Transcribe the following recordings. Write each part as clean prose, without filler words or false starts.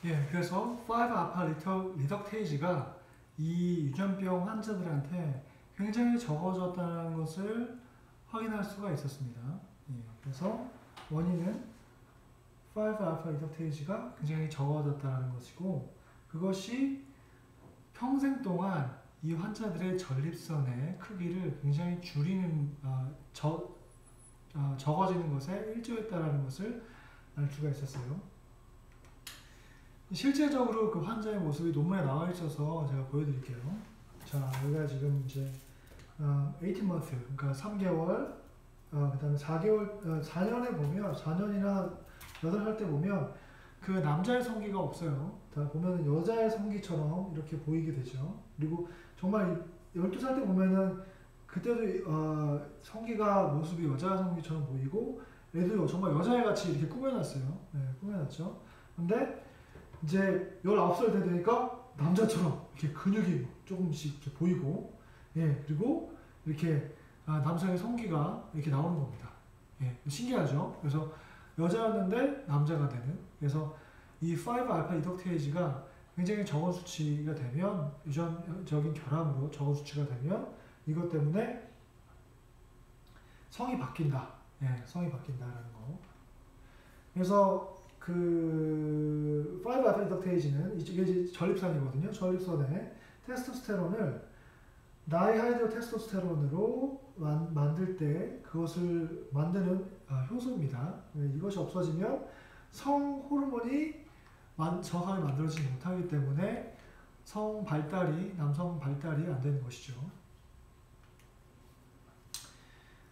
예, 그래서 5-알파 리덕테이지가 이 유전병 환자들한테 굉장히 적어졌다는 것을 확인할 수가 있었습니다. 예, 그래서 원인은 5-알파 리덕테이지가 굉장히 적어졌다는 것이고, 그것이 평생 동안 이 환자들의 전립선의 크기를 굉장히 줄이는 적어지는 것에 일조했다는 것을 알 수가 있었어요. 실제적으로 그 환자의 모습이 논문에 나와 있어서 제가 보여드릴게요. 자, 여기가 지금 이제 18month, 그러니까 3개월, 그 다음에 4개월, 4년에 보면, 4년이나 8살 때 보면 그 남자의 성기가 없어요. 다 보면 여자의 성기처럼 이렇게 보이게 되죠. 그리고 정말 12살 때 보면은 그때도 성기가 모습이 여자 성기처럼 보이고, 얘도 정말 여자애 같이 이렇게 꾸며놨어요. 네, 꾸며놨죠. 근데 이제 19살 때 되니까 남자처럼 이렇게 근육이 조금씩 이렇게 보이고, 예, 그리고 이렇게 남성의 성기가 이렇게 나오는 겁니다. 예, 신기하죠? 그래서 여자였는데 남자가 되는. 그래서 이 5-알파 리덕테이지가 굉장히 적은 수치가 되면, 유전적인 결함으로 적은 수치가 되면 이것 때문에 성이 바뀐다. 예, 성이 바뀐다라는 거. 그래서 그 5-알파 리덕테이지는 이게 이제 전립선이거든요. 전립선에 테스토스테론을 다이하이드로 테스토스테론으로 만들 때 그것을 만드는 효소입니다. 이것이 없어지면 성 호르몬이 정확하게 만들어지지 못하기 때문에 남성 발달이 안 되는 것이죠.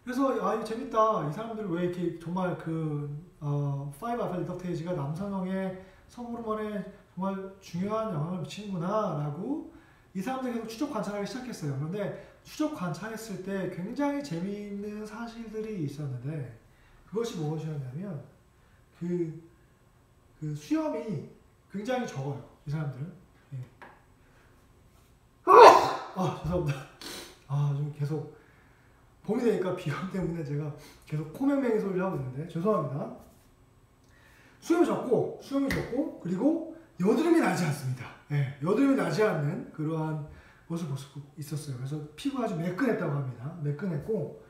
그래서 이거 재밌다. 이 사람들 왜 이렇게 정말 그 5-알파 리덕테이지가 남성형의 성호르몬에 정말 중요한 영향을 미치는구나 라고 이 사람들이 계속 추적 관찰하기 시작했어요. 그런데 추적 관찰했을 때 굉장히 재미있는 사실들이 있었는데, 그것이 무엇이었냐면 그 수염이 굉장히 적어요. 이 사람들은. 예. 죄송합니다. 좀 계속 봄이 되니까 비염 때문에 제가 계속 코맹맹이 소리를 하고 있는데 죄송합니다. 수염이 적고 그리고 여드름이 나지 않습니다. 예, 여드름이 나지 않는 그러한 것을 볼 수 있었어요. 그래서 피부가 아주 매끈했다고 합니다. 매끈했고,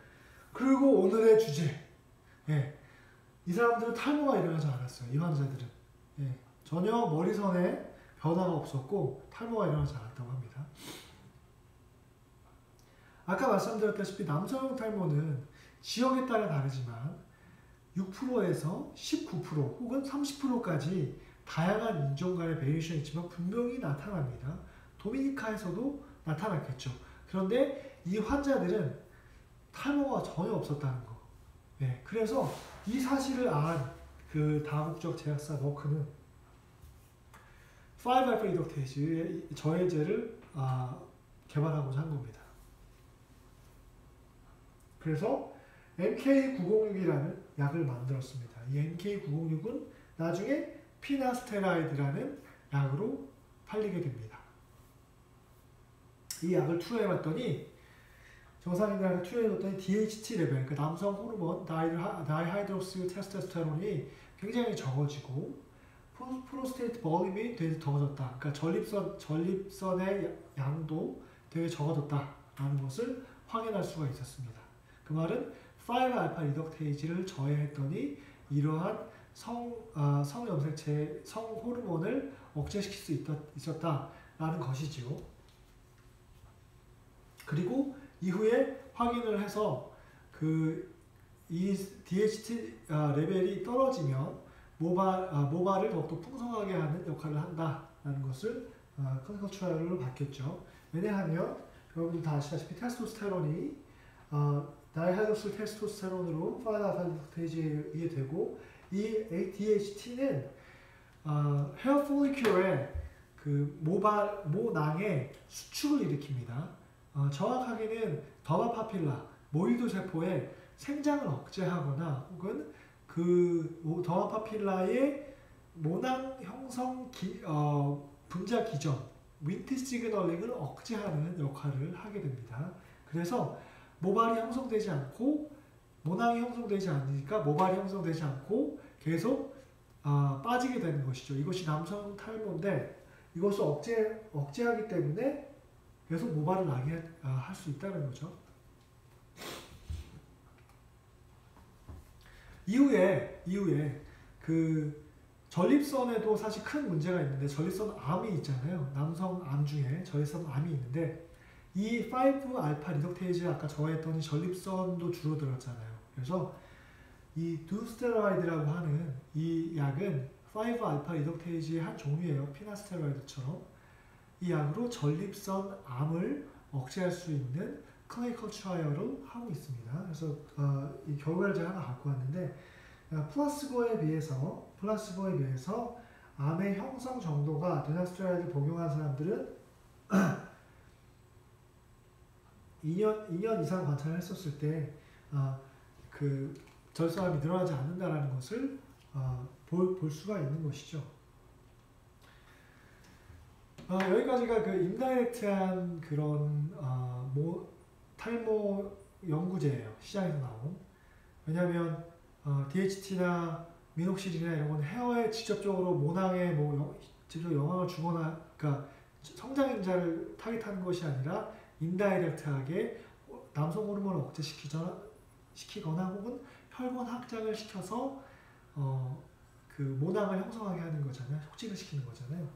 그리고 오늘의 주제, 예, 이 사람들은 탈모가 일어나지 않았어요. 이 환자들은. 예, 전혀 머리선에 변화가 없었고 탈모가 일어나지 않았다고 합니다. 아까 말씀드렸다시피 남성형 탈모는 지역에 따라 다르지만 6%에서 19% 혹은 30%까지 다양한 인종 간의 베리에이션이 있지만 분명히 나타납니다. 도미니카에서도 나타났겠죠. 그런데 이 환자들은 탈모가 전혀 없었다는 거. 네, 그래서 이 사실을 안 그 다국적 제약사 머크는 5-알파 리덕테이지의 저해제를 개발하고자 한 겁니다. 그래서 MK906이라는 약을 만들었습니다. 이 MK906은 나중에 피나스테라이드라는 약으로 팔리게 됩니다. 이 약을 투여해봤더니, 정상인들한테 투여해봤더니 DHT 레벨, 그러니까 남성 호르몬 다이하이드록시 테스토스테론이 굉장히 적어지고 프로스테이트 볼륨이 되게 적어졌다. 그러니까 전립선의 양도 되게 적어졌다라는 것을 확인할 수가 있었습니다. 그 말은 5-알파 리덕테이지를 저해했더니 이러한 성염색체, 성호르몬을 억제시킬 수 있었다라는 것이지요. 그리고 이후에 확인을 해서 이 DHT 레벨이 떨어지면 모발을 더욱더 풍성하게 하는 역할을 한다라는 것을 클리니컬 트라이얼로 봤겠죠. 왜냐하면 여러분들 다 아시다시피 테스토스테론이 다이하이드록시 테스토스테론으로 5-알파 리덕테이지에 의해 되고, 이 DHT는 헤어 폴리큘의 그 모낭의 수축을 일으킵니다. 정확하게는 더마 파필라, 모일드 세포의 생장을 억제하거나 혹은 그 더마 파필라의 모낭 형성 분자 기전, 윈트 시그널링을 억제하는 역할을 하게 됩니다. 그래서 모발이 형성되지 않고 모낭이 형성되지 않으니까 모발이 형성되지 않고 계속 빠지게 되는 것이죠. 이것이 남성 탈모인데 이것을 억제하기 때문에 계속 모발을 나게 할 수 있다는 거죠. 이후에 그 전립선에도 사실 큰 문제가 있는데 전립선 암이 있잖아요. 남성 암 중에 전립선 암이 있는데 이 5알파 리덕테이즈 아까 저했더니 전립선도 줄어들었잖아요. 그래서 이 두스테로이드라고 하는 이 약은 5알파 리덕테이즈의 한 종류예요. 피나스테로이드처럼. 이 약으로 전립선 암을 억제할 수 있는 클리니컬 트라이얼을 하고 있습니다. 그래서 이 결과를 제가 하나 갖고 왔는데 플라시보에 비해서 암의 형성 정도가 두나스테로이드 복용한 사람들은 2년 이상 관찰을 했었을 때 그 절삭함이 늘어나지 않는다는 것을 볼 수가 있는 것이죠. 여기까지가 그 인다이렉트한 그런 탈모 연구제예요. 시장에서 나온. 왜냐하면 DHT나 미녹시딜이나 이런 건 헤어에 직접적으로 모낭에 직접 영향을 주거나, 그러니까 성장인자를 타깃하는 것이 아니라 인다이렉트하게 남성 호르몬을 억제시키거나 혹은 혈관 확장을 시켜서 그 모낭을 형성하게 하는 거잖아요. 촉진을 시키는 거잖아요.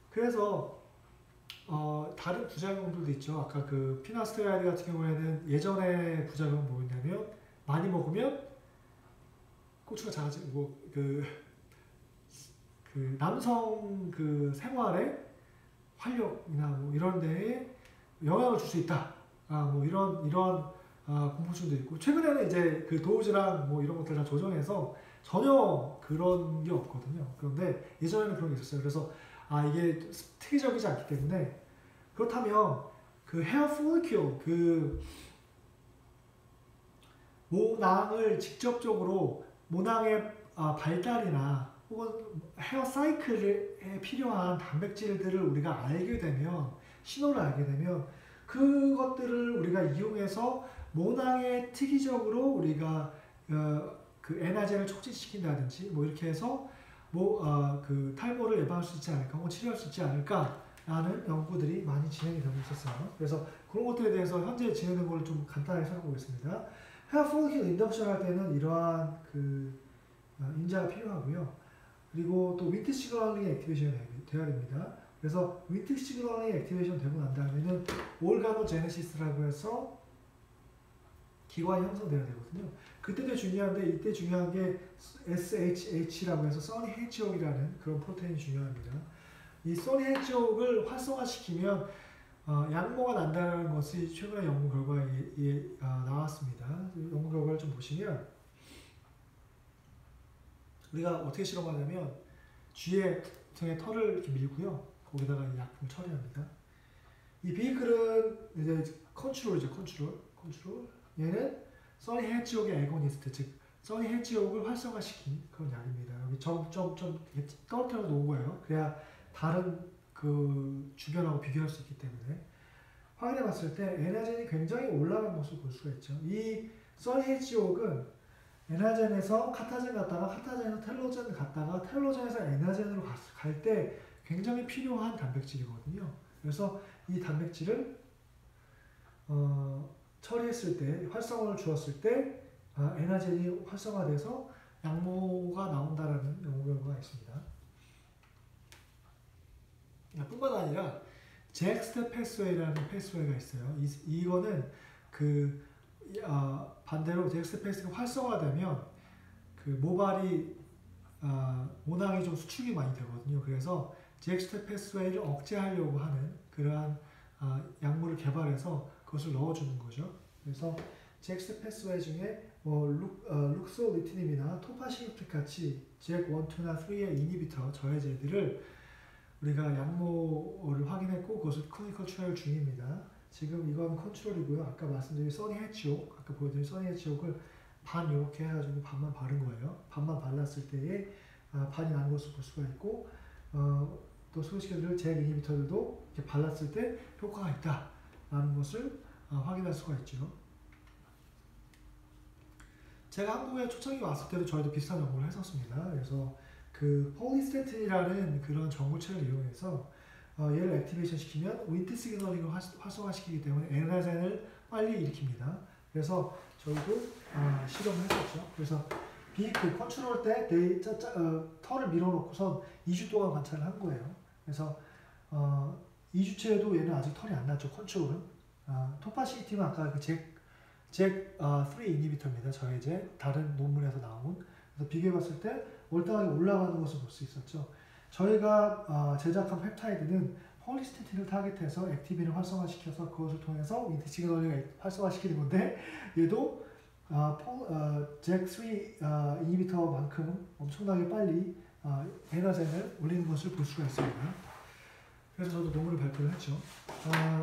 그래서 다른 부작용들도 있죠. 아까 그 피나스테로이드 같은 경우에는 예전에 부작용은 뭐였냐면 많이 먹으면 고추가 작아지고 그 남성 그 생활에 활력이나 뭐 이런 데에 영향을 줄 수 있다. 뭐 이런 공포증도 있고, 최근에는 이제 그 도우즈랑 뭐 이런 것들 다 조정해서 전혀 그런 게 없거든요. 그런데 예전에는 그런 게 있었어요. 그래서 이게 특이적이지 않기 때문에, 그렇다면 그 헤어 폴리큘, 그 모낭을 직접적으로 모낭의 발달이나 혹은 헤어 사이클에 필요한 단백질들을 우리가 알게 되면, 신호를 알게 되면 그것들을 우리가 이용해서 모낭에 특이적으로 우리가 그 에나젠을 촉진시킨다든지 뭐 이렇게 해서 그 탈모를 예방할 수 있지 않을까, 혹은 치료할 수 있지 않을까라는 연구들이 많이 진행이 되고 있었어요. 그래서 그런 것들에 대해서 현재 진행된 걸 좀 간단하게 살펴보겠습니다. 헤어 폴리큘 인덕션 할 때는 이러한 그 인자가 필요하고요. 그리고 또 윈트 시그널링 액티베이션이 돼야 됩니다. 그래서 윈트 시그널링 액티베이션 되고 난 다음에는 올가노제네시스라고 해서 기관이 형성돼야 되거든요. 그때도 중요한데, 이때 중요한 게 SHH라고 해서 써니 헤지옥이라는 그런 프로테인이 중요합니다. 이 써니 헤지옥을 활성화시키면 양모가 난다는 것이 최근에 연구 결과에 나왔습니다. 연구 결과를 좀 보시면 우리가 어떻게 실험하냐면 쥐의 등에 털을 이렇게 밀고요. 거기다가 이 약품을 처리합니다. 이 비클은 이제 컨트롤이죠. 컨트롤. 얘는 써니 헤지옥의 애고니스트, 즉 써니 헤지옥을 활성화시킨 그런 약입니다. 여기 점점점 떨어뜨려 놓은 거예요. 그래야 다른 그 주변하고 비교할 수 있기 때문에. 확인해 봤을 때 에나젠이 굉장히 올라간 것을 볼 수가 있죠. 이 써니 헤지옥은 에나젠에서 카타젠 갔다가 카타젠에서 텔로젠 갔다가 텔로젠에서 에나젠으로 갈 때 굉장히 필요한 단백질이거든요. 그래서 이 단백질을 처리했을 때, 활성화를 주었을 때 에나젠이 활성화돼서 양모가 나온다라는 연구 결과가 있습니다. 뿐만 아니라 잭스트 패스웨이라는 패스웨이가 있어요. 이거는 그 반대로 잭스트 패스웨이가 활성화되면 그 모발이 모낭이 좀 수축이 많이 되거든요. 그래서 잭스트 패스웨이를 억제하려고 하는 그러한 약물을 개발해서 그것을 넣어주는 거죠. 그래서 잭스트 패스웨이 중에 룩솔리티닙이나 토파시립 같이 잭 1, 2나 3의 이니비터 저해제들을 우리가 양모를 확인했고 그것을 클리니컬 트라이얼 중입니다. 지금 이건 컨트롤이고요. 아까 말씀드린 써니 헤지옥, 아까 보여드린 써니 헤지옥을 반 이렇게 해가지고 반만 바른 거예요. 반만 발랐을 때에 반이 나는 것을 볼 수가 있고, 또 소개시켜드릴 잭 이니비터들도 이렇게 발랐을 때 효과가 있다라는 것을 확인할 수가 있죠. 제가 한국에 초창기 왔을 때도 저희도 비슷한 연구를 했었습니다. 그래서 그 폴리스테틴이라는 그런 전구체를 이용해서 얘를 액티베이션 시키면 윈트 시그널링을 활성화시키기 때문에 에너젠을 빨리 일으킵니다. 그래서 저희도 실험을 했었죠. 그래서 비크 컨트롤 때 털을 밀어놓고선 2주 동안 관찰을 한 거예요. 그래서 2주째에도 얘는 아직 털이 안 났죠. 컨트롤은. 토파시티는 아까 그 잭3 이니비터입니다. 저희 이제 다른 논문에서 나온. 그래서 비교해봤을 때 월등하게 올라가는 것을 볼 수 있었죠. 저희가 제작한 펩타이드는 폴리스테틴을 타겟해서 액티빈을 활성화시켜서 그것을 통해서 윈트 시그널링을 활성화시키는 건데 얘도 잭3 이니비터만큼 엄청나게 빨리 에너젠을 올리는 것을 볼 수가 있습니다. 그래서 저도 논문을 발표를 했죠.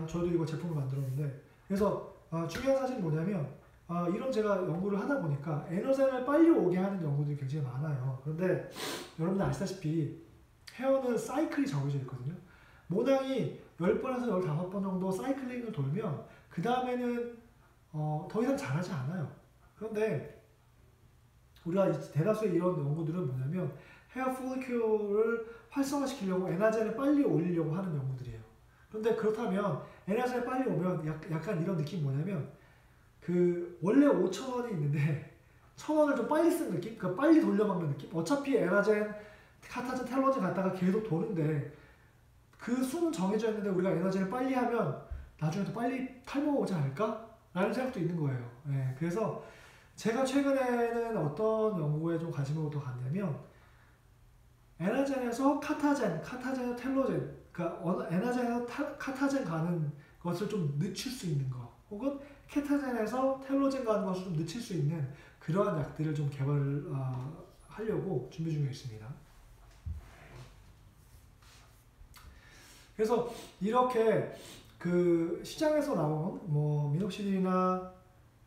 저도 이거 제품을 만들었는데 그래서 중요한 사실이 뭐냐면 이런 제가 연구를 하다 보니까 에너젠을 빨리 오게 하는 연구들이 굉장히 많아요. 그런데 여러분들 아시다시피 헤어는 사이클이 정해져 있거든요. 모낭이 10번에서 15번 정도 사이클링을 돌면 그 다음에는 더 이상 자라지 않아요. 그런데 우리가 대다수의 이런 연구들은 뭐냐면 헤어 폴리큘을 활성화시키려고 에너젠을 빨리 올리려고 하는 연구들이에요. 그런데 그렇다면 에너젠을 빨리 오면 약간 이런 느낌이 뭐냐면 그 원래 5,000원이 있는데 1,000원을 좀 빨리 쓴 느낌? 그러니까 빨리 돌려막는 느낌? 어차피 에너젠, 카타젠, 텔로젠 갖다가 계속 도는데 그 수는 정해져 있는데 우리가 에너젠을 빨리 하면 나중에 더 빨리 탈모가 오지 않을까? 라는 생각도 있는 거예요. 네, 그래서 제가 최근에는 어떤 연구에 좀 관심을 더 갖냐면 에너젠에서 카타젠에서 텔로젠, 그러니까 에너젠에서 카타젠 가는 것을 좀 늦출 수 있는 거, 혹은 케타젠에서 텔로젠 가는 것을 좀 늦출 수 있는 그러한 약들을 좀 개발을 하려고 준비 중에 있습니다. 그래서 이렇게 그 시장에서 나온 뭐 미녹시딜이나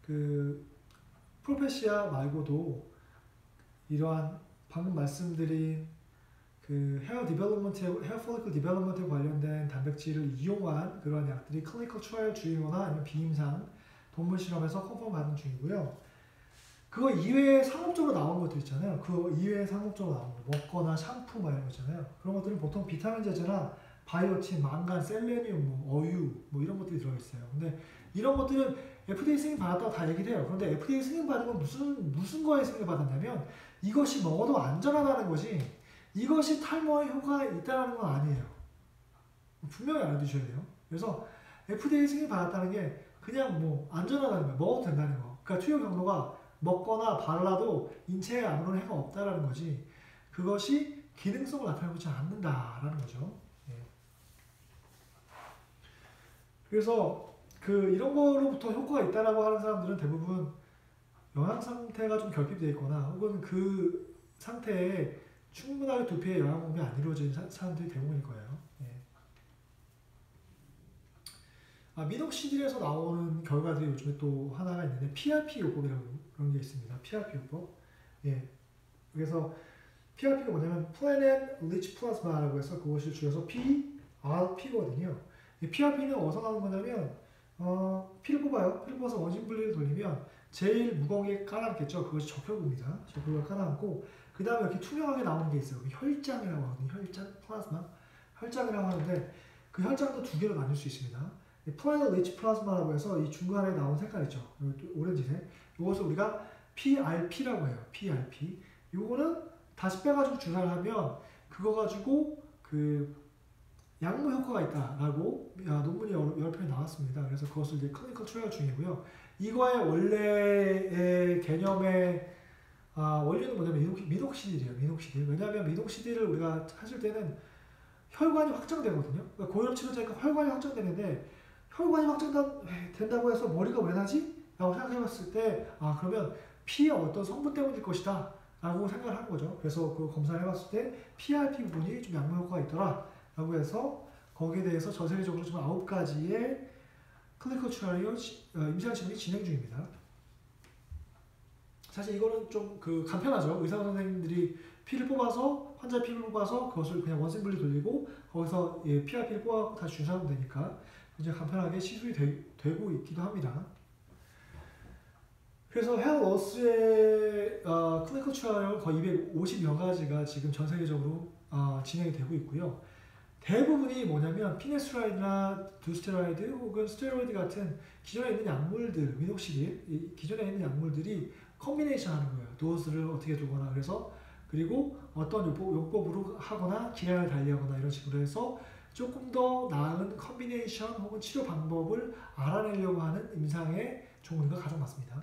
그 프로페시아 말고도 이러한 방금 말씀드린 그 헤어 폴리클 디벨롭먼트에 관련된 단백질을 이용한 그러한 약들이 클리니컬 트라이얼 중이거나 아니면 비임상 동물 실험에서 컨펌 받는 중이고요. 그거 이외에 상업적으로 나온 것들 있잖아요. 그 이외에 상업적으로 나온 거, 먹거나 샴푸 뭐 이런 거 있잖아요. 그런 것들은 보통 비타민 제제나 바이오틴, 망간, 셀레늄, 뭐 어유 뭐 이런 것들이 들어있어요. 근데 이런 것들은 FDA 승인 받았다고 다 얘기를 해요. 그런데 FDA 승인 받은 건 무슨 거에 승인 받았냐면 이것이 먹어도 안전하다는 거지 이것이 탈모에 효과가 있다는 건 아니에요. 분명히 알아두셔야 돼요. 그래서 FDA 승인 받았다는 게 그냥 뭐 안전하다는 거예요. 먹어도 된다는 거. 그러니까 투여 경로가 먹거나 발라도 인체에 아무런 해가 없다라는 거지 그것이 기능성을 나타내지 않는다라는 거죠. 예. 그래서 그 이런 거로부터 효과가 있다라고 하는 사람들은 대부분 영양 상태가 좀 결핍되어 있거나 혹은 그 상태에 충분하게 두피에 영양 공급이 안 이루어진 사람들이 대부분일 거예요. 예. 미녹시딜에서 나오는 결과들이 요즘에 또 하나가 있는데 PRP 요법이라고 그런 게 있습니다. PRP 요법. 예. 그래서 PRP가 뭐냐면 Planet Rich Plasma라고 해서 그것을 줄여서 PRP거든요. 이 PRP는 어디서 나오는 거냐면 피를 뽑아요. 피를 뽑아서 원심 분리를 돌리면 제일 무거운 깔아앉겠죠. 그것이 적혈구입니다. 적혈구가 깔아앉고 그 다음에 이렇게 투명하게 나오는 게 있어요. 혈장이라고 하거든요. 혈장, 플라즈마. 혈장이라고 하는데 그 혈장도 두 개로 나눌 수 있습니다. 플라이널 리치 플라즈마라고 해서 이 중간에 나온 색깔 있죠. 오렌지색. 이것을 우리가 PRP라고 해요. PRP. 이거는 다시 빼가지고 주사를 하면 그거 가지고 그 약물 효과가 있다라고 논문이 여러 편이 나왔습니다. 그래서 그것을 이제 클리니컬 트라이얼 중이고요. 이거의 원래의 개념의 원리는 뭐냐면 미녹시딜이에요. 미녹시딜. 왜냐하면 미녹시딜을 우리가 하실 때는 혈관이 확장되거든요. 그러니까 고혈압 치료제니까 혈관이 확장되는데 혈관이 확장된다고 해서 머리가 왜 나지? 라고 생각해봤을 때 그러면 피의 어떤 성분 때문일 것이다 라고 생각을 한 거죠. 그래서 그 검사를 해봤을 때 PRP 부분이 좀 약물 효과가 있더라 라고 해서 거기에 대해서 전 세계적으로 지금 9가지의 클리니컬 트라이얼 임상 시험이 진행 중입니다. 사실 이거는 좀 간편하죠. 의사 선생님들이 피를 뽑아서 환자의 피를 뽑아서 그것을 그냥 원심분리 돌리고 거기서 PRP를 뽑아서 다시 주사하면 되니까 굉장히 간편하게 시술이 되고 있기도 합니다. 그래서 헤어 로스의 클리니컬 트라이얼 거의 250여 가지가 지금 전 세계적으로 진행이 되고 있고요. 대부분이 뭐냐면 피네스라이드나 두스테로이드 혹은 스테로이드 같은 기존에 있는 약물들, 미녹시딜, 기존에 있는 약물들이 컨비네이션 하는 거예요. 도수를 어떻게 두거나 그래서 그리고 어떤 요법으로 하거나 기량을 달리하거나 이런 식으로 해서 조금 더 나은 컨비네이션 혹은 치료 방법을 알아내려고 하는 임상의 종류가 가장 많습니다.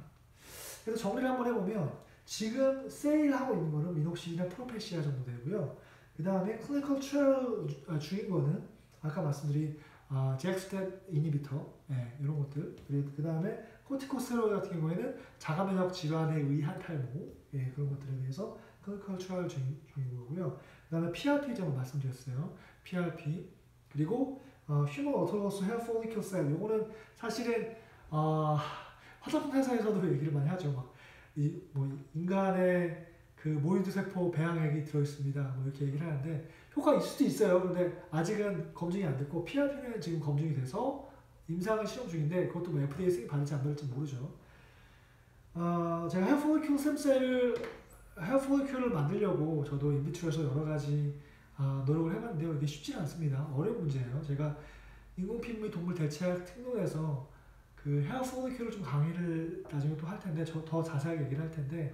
그래서 정리를 한번 해보면 지금 세일하고 있는 거는 미녹시딜이나 프로페시아 정도 되고요. 그 다음에 클리니컬 트라이얼 중인 거는 아까 말씀드린 잭스텝 이니비터 이런 것들 그 다음에 코티코스테로이드 같은 경우에는 자가면역 질환에 의한 탈모 그런 것들에 대해서 클리니컬 트라이얼 중인 거고요. 그 다음에 PRP 제가 말씀드렸어요. PRP 그리고 휴먼 오토로스 헤어 폴리클 셀 요거는 사실은 화장품 회사에서도 얘기를 많이 하죠. 뭐 인간의 그 모유두 세포 배양액이 들어있습니다. 뭐 이렇게 얘기를 하는데 효과가 있을 수도 있어요. 그런데 아직은 검증이 안 됐고 PRP는 지금 검증이 돼서 임상을 실험 중인데 그것도 뭐 FDA 승인 받을지 안 받을지 모르죠. 제가 헤어 폴리큘 을 만들려고 저도 인비트로에서 여러 가지 노력을 해봤는데요. 이게 쉽지 않습니다. 어려운 문제예요. 제가 인공피부 및 동물 대체학 특론에서 그 헤어 폴리큘을 좀 강의를 나중에 또 할 텐데 더 자세하게 얘기를 할 텐데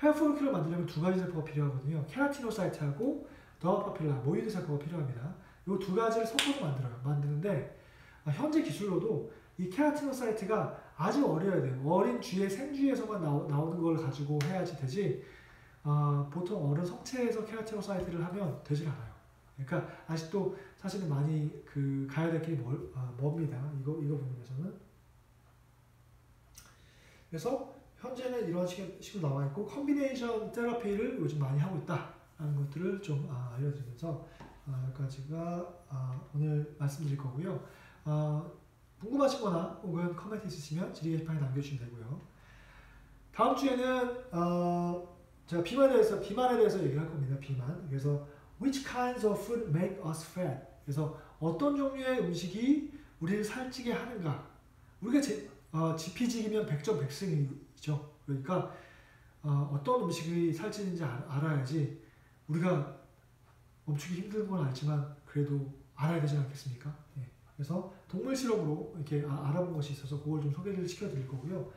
헤어 폴리큘을 만들려면 두 가지 세포가 필요하거든요. 케라티노사이트하고 더파필라 모유두 세포가 필요합니다. 이 두 가지를 섞어서 만드는데 현재 기술로도 이 케라티노사이트가 아주 어려야 돼요. 어린 쥐의 생쥐에서만 나오는 걸 가지고 해야지 되지 보통 어른 성체에서 케라티노사이트를 하면 되질 않아요. 그러니까 아직도 사실은 많이 가야 될 길이 멉니다. 이거 부분에서는. 그래서 현재는 이런 식으로 나와 있고 컨비네이션 테라피를 요즘 많이 하고 있다라는 것들을 좀 알려드리면서 여기까지가 오늘 말씀드릴 거고요. 궁금하시거나 혹은 코멘트 있으시면 질의 게시판에 남겨주시면 되고요. 다음 주에는 제가 비만에 대해서 얘기를 할 겁니다. 비만. 그래서 which kinds of food make us fat? 그래서 어떤 종류의 음식이 우리를 살찌게 하는가? 우리가 지피지기면 백전백승이죠. 그러니까 어떤 음식이 살찌는지 알아야지 우리가 멈추기 힘든 건 알지만 그래도 알아야 되지 않겠습니까? 그래서 동물 실험으로 이렇게 알아본 것이 있어서 그걸 좀 소개를 시켜드릴 거고요.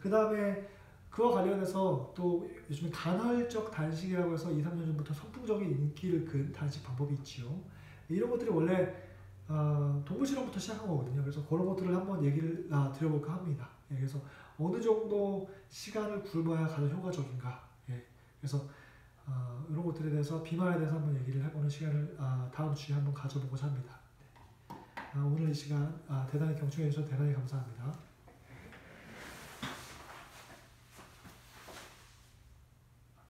그 다음에 그와 관련해서 또 요즘에 간헐적 단식이라고 해서 2, 3년 전부터 선풍적인 인기를 끈 단식 방법이 있지요. 이런 것들이 원래 동물 실험부터 시작한 거거든요. 그래서 그런 것들을 한번 얘기를 드려볼까 합니다. 그래서 어느 정도 시간을 굶어야 가장 효과적인가. 그래서 이런 것들에 대해서 비만에 대해서 한번 얘기를 해보는 시간을 다음 주에 한번 가져보고자 합니다. 오늘 이 시간 대단히 경청해 주셔서 대단히 감사합니다.